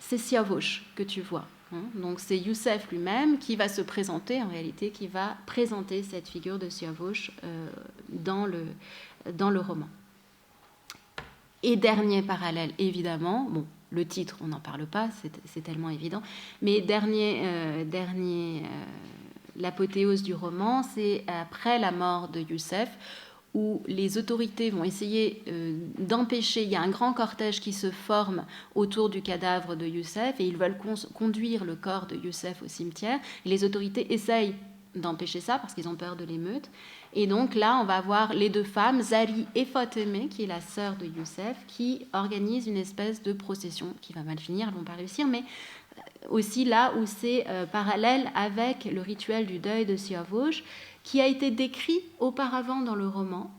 c'est Siavush que tu vois. Donc c'est Youssef lui-même qui va se présenter, en réalité, qui va présenter cette figure de Siavush dans le roman. Et dernier parallèle, évidemment, le titre, on n'en parle pas, c'est tellement évident, mais l'apothéose du roman, c'est après la mort de Youssef, où les autorités vont essayer d'empêcher, il y a un grand cortège qui se forme autour du cadavre de Youssef, et ils veulent conduire le corps de Youssef au cimetière, et les autorités essayent d'empêcher ça, parce qu'ils ont peur de l'émeute. Et donc là, on va voir les 2 femmes, Zari et Fatemeh, qui est la sœur de Youssef, qui organisent une espèce de procession qui va mal finir, elles ne vont pas réussir, mais aussi là où c'est parallèle avec le rituel du deuil de Siavush, qui a été décrit auparavant dans le roman.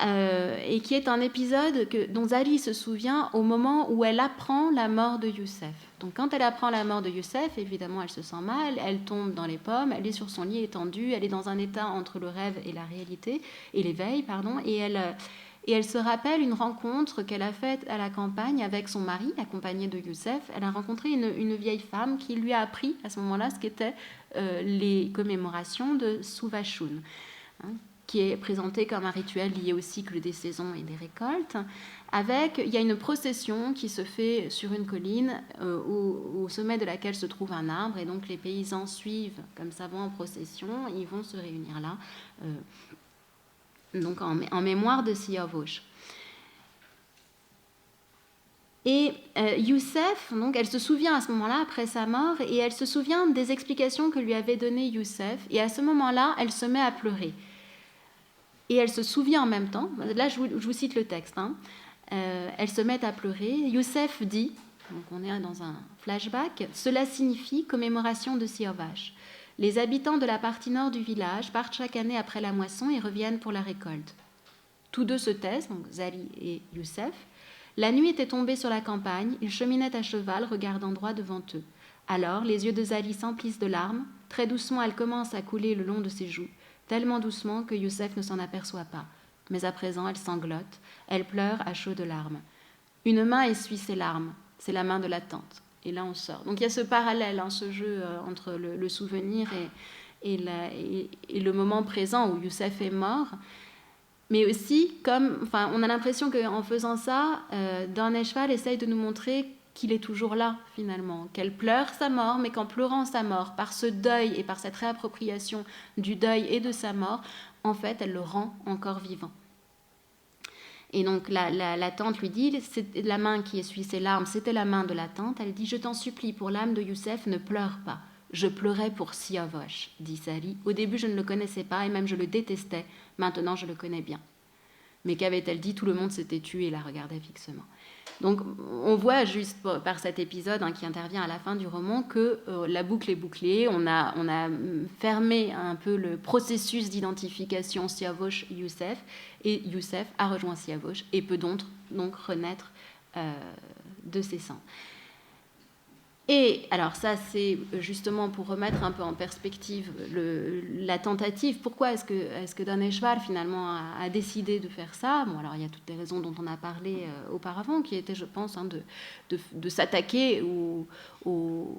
et qui est un épisode dont Zali se souvient au moment où elle apprend la mort de Youssef. Donc quand elle apprend la mort de Youssef, évidemment elle se sent mal, elle tombe dans les pommes, elle est sur son lit étendu, elle est dans un état entre le rêve et la réalité, et l'éveil, pardon, et elle se rappelle une rencontre qu'elle a faite à la campagne avec son mari, accompagné de Youssef. Elle a rencontré une vieille femme qui lui a appris à ce moment-là ce qu'étaient les commémorations de Suvashun, hein, qui est présenté comme un rituel lié au cycle des saisons et des récoltes. Il y a une procession qui se fait sur une colline au sommet de laquelle se trouve un arbre, et donc les paysans suivent comme ça, vont en procession, ils vont se réunir là, donc en mémoire de Siavosh. Et Youssef, donc, elle se souvient à ce moment-là, après sa mort, et elle se souvient des explications que lui avait données Youssef, et à ce moment-là, elle se met à pleurer. Et elle se souvient en même temps, là je vous cite le texte, hein. Elle se met à pleurer. Youssef dit, donc on est dans un flashback, cela signifie commémoration de Siavash. Les habitants de la partie nord du village partent chaque année après la moisson et reviennent pour la récolte. Tous deux se taisent, donc Zali et Youssef. La nuit était tombée sur la campagne, ils cheminaient à cheval, regardant droit devant eux. Alors, les yeux de Zali s'emplissent de larmes. Très doucement, elles commencent à couler le long de ses joues, tellement doucement que Youssef ne s'en aperçoit pas. Mais à présent, elle sanglote, elle pleure à chaudes larmes. Une main essuie ses larmes, c'est la main de la tante. Et là, on sort. Donc il y a ce parallèle, hein, ce jeu entre le souvenir et le moment présent où Youssef est mort. Mais aussi, on a l'impression qu'en faisant ça, Dan Eshval essaye de nous montrer qu'il est toujours là, finalement, qu'elle pleure sa mort, mais qu'en pleurant sa mort, par ce deuil et par cette réappropriation du deuil et de sa mort, en fait, elle le rend encore vivant. Et donc la tante lui dit, c'est la main qui essuie ses larmes, c'était la main de la tante. Elle dit, je t'en supplie, pour l'âme de Youssef, ne pleure pas. Je pleurais pour Siavosh, dit Zali. Au début, je ne le connaissais pas et même je le détestais. Maintenant, je le connais bien. Mais qu'avait-elle dit? Tout le monde s'était tué et la regardait fixement. Donc, on voit juste par cet épisode, hein, qui intervient à la fin du roman, que la boucle est bouclée. On a fermé un peu le processus d'identification Siavosh-Youssef, et Youssef a rejoint Siavosh et peut donc renaître de ses sangs. Et alors ça, c'est justement pour remettre un peu en perspective la tentative. Pourquoi est-ce que Dan Eshval finalement a décidé de faire ça? Bon, alors il y a toutes les raisons dont on a parlé auparavant, qui étaient, je pense, hein, de s'attaquer au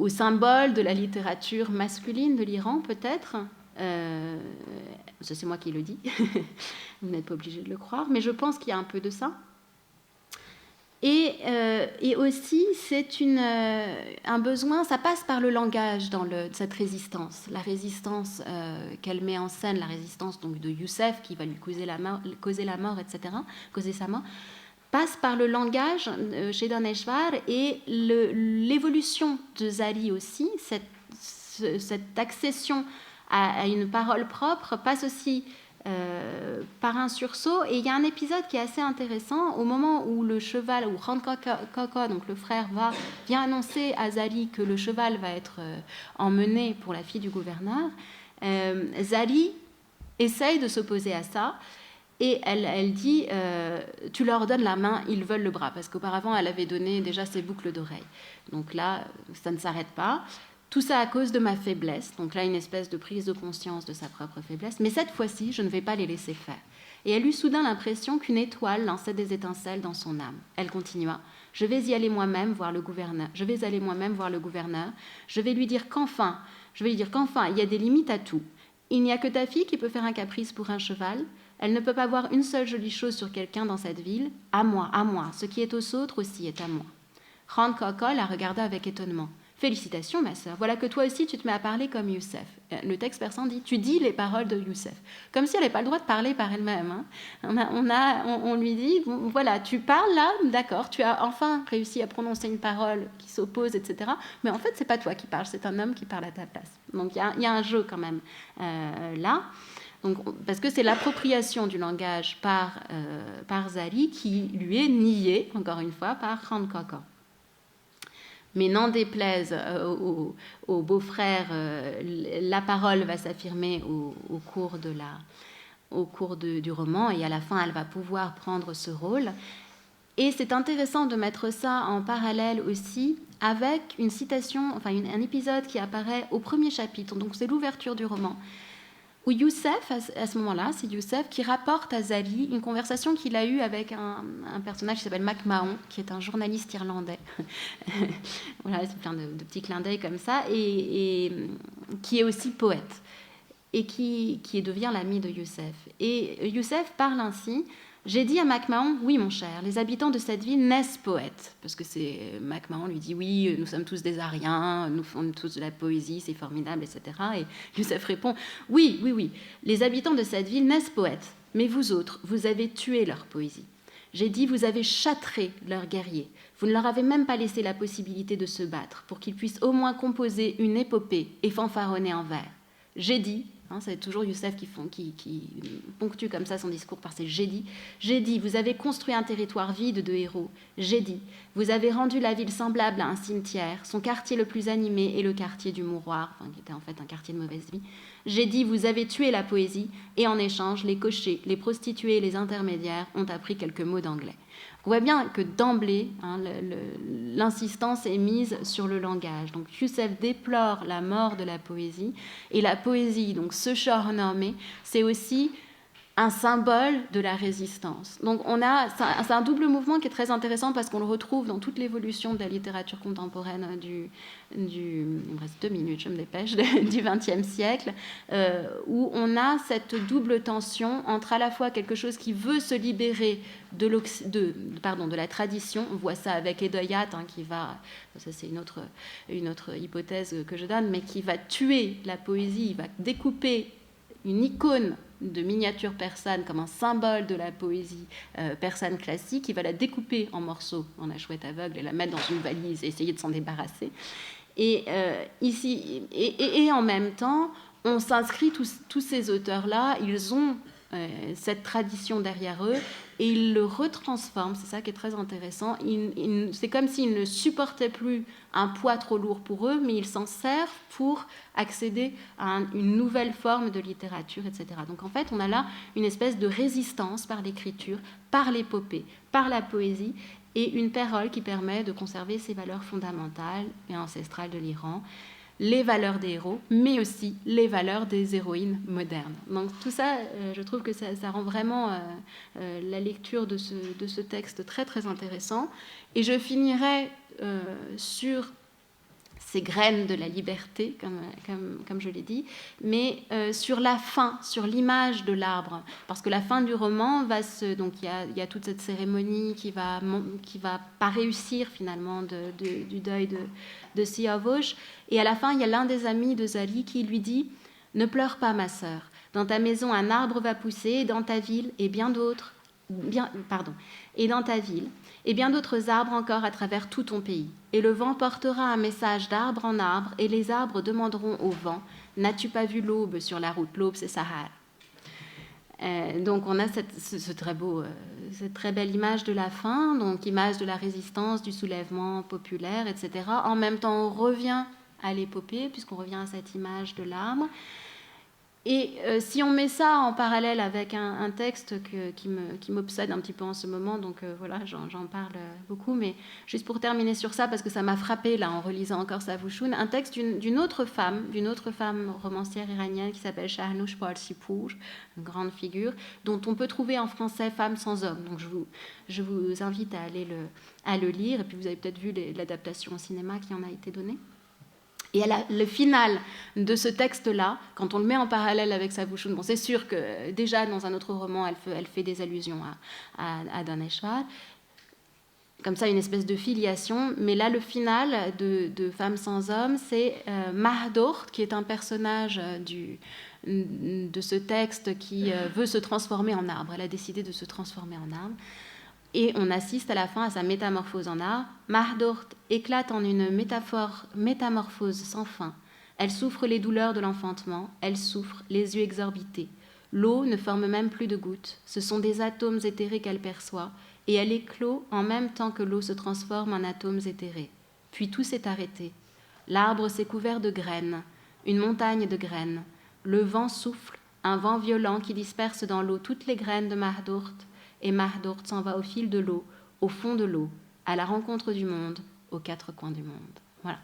symbole de la littérature masculine de l'Iran, peut-être. Ça, c'est moi qui le dis. Vous n'êtes pas obligé de le croire, mais je pense qu'il y a un peu de ça. Et aussi, c'est un besoin, ça passe par le langage dans cette résistance. La résistance qu'elle met en scène, la résistance donc de Youssef, qui va lui causer la mort, etc., causer sa mort, passe par le langage chez Dan Eshval, et l'évolution de Zali aussi, cette accession à une parole propre, passe aussi par un sursaut. Et il y a un épisode qui est assez intéressant au moment où le cheval, où Khan Kaka, donc le frère, vient annoncer à Zali que le cheval va être emmené pour la fille du gouverneur. Zali essaye de s'opposer à ça, et elle dit tu leur donnes la main, ils veulent le bras, parce qu'auparavant elle avait donné déjà ses boucles d'oreilles. Donc là, ça ne s'arrête pas. Tout ça à cause de ma faiblesse. Donc là, une espèce de prise de conscience de sa propre faiblesse. Mais cette fois-ci, je ne vais pas les laisser faire. Et elle eut soudain l'impression qu'une étoile lançait des étincelles dans son âme. Elle continua. Je vais aller moi-même voir le gouverneur. Je vais lui dire qu'enfin, il y a des limites à tout. Il n'y a que ta fille qui peut faire un caprice pour un cheval. Elle ne peut pas voir une seule jolie chose sur quelqu'un dans cette ville. À moi. Ce qui est aux autres aussi est à moi. Khan Kaka la regarda avec étonnement. Félicitations, ma sœur. Voilà que toi aussi, tu te mets à parler comme Youssef. Le texte persan dit, tu dis les paroles de Youssef. Comme si elle n'avait pas le droit de parler par elle-même. Hein. On lui dit, bon, voilà, tu parles là, d'accord, tu as enfin réussi à prononcer une parole qui s'oppose, etc. Mais en fait, c'est pas toi qui parles, c'est un homme qui parle à ta place. Donc, il y a un jeu quand même là. Donc, parce que c'est l'appropriation du langage par Zali qui lui est niée, encore une fois, par Khan Kaka. Mais n'en déplaise au beau-frère, la parole va s'affirmer au cours de au cours du roman, et à la fin, elle va pouvoir prendre ce rôle. Et c'est intéressant de mettre ça en parallèle aussi avec une citation, enfin un épisode qui apparaît au premier chapitre, donc c'est l'ouverture du roman, où Youssef, à ce moment-là, c'est Youssef qui rapporte à Zali une conversation qu'il a eue avec un personnage qui s'appelle MacMahon, qui est un journaliste irlandais. Voilà, c'est plein de petits clins d'œil comme ça, et qui est aussi poète, et qui devient l'ami de Youssef. Et Youssef parle ainsi: j'ai dit à MacMahon, oui mon cher, les habitants de cette ville naissent poètes. Parce que MacMahon lui dit, oui, nous sommes tous des Ariens, nous faisons tous de la poésie, c'est formidable, etc. Et Youssef répond, oui, les habitants de cette ville naissent poètes, mais vous autres, vous avez tué leur poésie. J'ai dit, vous avez châtré leurs guerriers. Vous ne leur avez même pas laissé la possibilité de se battre pour qu'ils puissent au moins composer une épopée et fanfaronner en vers. J'ai dit, c'est toujours Youssef qui ponctue comme ça son discours par ces « j'ai dit ». J'ai dit, vous avez construit un territoire vide de héros. J'ai dit, vous avez rendu la ville semblable à un cimetière, son quartier le plus animé est le quartier du mouroir, qui était en fait un quartier de mauvaise vie. J'ai dit, vous avez tué la poésie, et en échange, les cochers, les prostituées et les intermédiaires ont appris quelques mots d'anglais. On voit bien que d'emblée, l'insistance est mise sur le langage. Donc Youssef déplore la mort de la poésie, et la poésie, donc ce Shahnameh, c'est aussi un symbole de la résistance. Donc c'est un double mouvement qui est très intéressant parce qu'on le retrouve dans toute l'évolution de la littérature contemporaine il me reste 2 minutes, je me dépêche, du XXe siècle, où on a cette double tension entre à la fois quelque chose qui veut se libérer de la tradition. On voit ça avec Edoyat, qui va, ça c'est une autre hypothèse que je donne, mais qui va tuer la poésie, il va découper une icône de miniature persane comme un symbole de la poésie persane classique, il va la découper en morceaux en la chouette aveugle et la mettre dans une valise et essayer de s'en débarrasser. Et en même temps, on s'inscrit, tous ces auteurs-là, ils ont cette tradition derrière eux et ils le retransforment, c'est ça qui est très intéressant. C'est comme s'ils ne supportaient plus un poids trop lourd pour eux, mais ils s'en servent pour accéder à une nouvelle forme de littérature, etc. Donc en fait, on a là une espèce de résistance par l'écriture, par l'épopée, par la poésie, et une parole qui permet de conserver ces valeurs fondamentales et ancestrales de l'Iran, les valeurs des héros, mais aussi les valeurs des héroïnes modernes. Donc tout ça, je trouve que ça rend vraiment la lecture de ce texte très très intéressant. Et je finirai sur ces graines de la liberté, comme je l'ai dit, mais sur la fin, sur l'image de l'arbre. Parce que la fin du roman donc il y a toute cette cérémonie qui va pas réussir finalement du deuil de Siavosh. Et à la fin, il y a l'un des amis de Zali qui lui dit « Ne pleure pas, ma sœur. Dans ta maison, un arbre va pousser, et dans ta ville, et bien d'autres arbres encore à travers tout ton pays. Et le vent portera un message d'arbre en arbre, et les arbres demanderont au vent « N'as-tu pas vu l'aube sur la route ?» L'aube, c'est Sahara. Donc on a cette très belle image de la fin, donc image de la résistance, du soulèvement populaire, etc. En même temps, on revient à l'épopée, puisqu'on revient à cette image de l'arbre. Et si on met ça en parallèle avec un texte qui m'obsède un petit peu en ce moment, donc voilà, j'en parle beaucoup, mais juste pour terminer sur ça, parce que ça m'a frappée là en relisant encore Savouchoun, un texte d'une autre femme romancière iranienne qui s'appelle Shahnoush Parsipour, une grande figure, dont on peut trouver en français Femme sans homme. Donc je vous invite à aller le lire, et puis vous avez peut-être vu l'adaptation au cinéma qui en a été donnée. Et le final de ce texte-là, quand on le met en parallèle avec Savouchoun, bon, c'est sûr que déjà dans un autre roman, elle fait des allusions à Daneshvar, comme ça une espèce de filiation, mais là le final de Femme sans homme, c'est Mahdort, qui est un personnage de ce texte qui veut se transformer en arbre. Elle a décidé de se transformer en arbre. Et on assiste à la fin à sa métamorphose en arbre. Mahdort éclate en une métamorphose sans fin. Elle souffre les douleurs de l'enfantement, elle souffre les yeux exorbités. L'eau ne forme même plus de gouttes, ce sont des atomes éthérés qu'elle perçoit, et elle éclot en même temps que l'eau se transforme en atomes éthérés. Puis tout s'est arrêté. L'arbre s'est couvert de graines, une montagne de graines. Le vent souffle, un vent violent qui disperse dans l'eau toutes les graines de Mahdourt, et Mahdourt s'en va au fil de l'eau, au fond de l'eau, à la rencontre du monde, aux quatre coins du monde. Voilà.